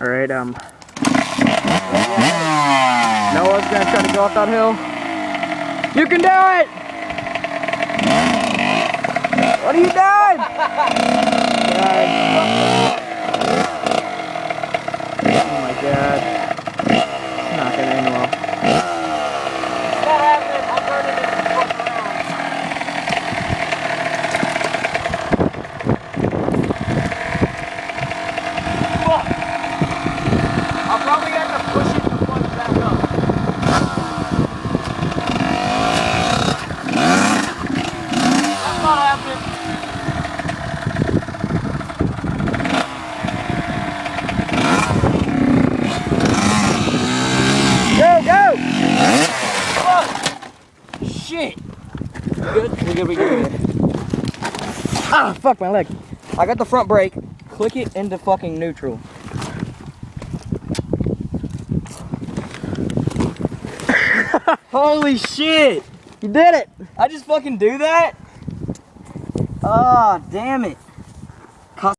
Alright, Noah's gonna try to go up that hill. You can do it! What are you doing? Oh my god. It's not gonna end well. It's not happening. I'm burning it the fuck around. Fuck! I'll probably have to push it to plug it back up. That's not happening. Go, go! Fuck! Shit! Good? We good. Ah, fuck my leg. I got the front brake. Click it into fucking neutral. Holy shit! You did it! I just fucking do that? Ah, damn it.